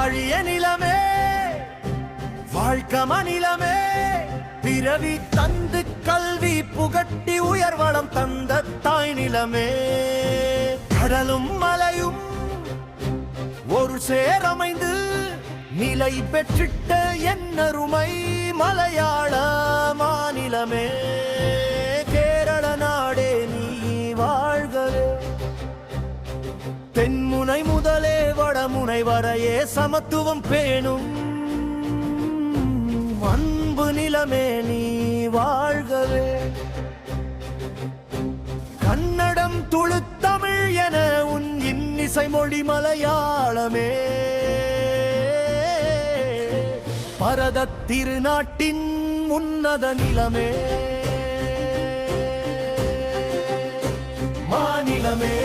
வாழிய நிலமே வாழ்க்கை மனிலமே பிறவி தந்து கல்வி புகட்டி உயர்வளம் தந்த தாய் நிலமே கடலும் மலையும் ஒரு சேரமைந்து நிலை பெற்றிட்ட என்னருமை மலையாள மாநிலமே கேரள நாடே நீ வாழ்கவே தென்முனை முதலே வடமுனை வரையே சமத்துவம் பேணும் அன்பு நிலமே நீ வாழ்கவே கன்னடம் துளு தமிழ் என உன் இன்னிசை மொழி மலையாளமே பரத திருநாட்டின் உன்னத நிலமே மாநிலமே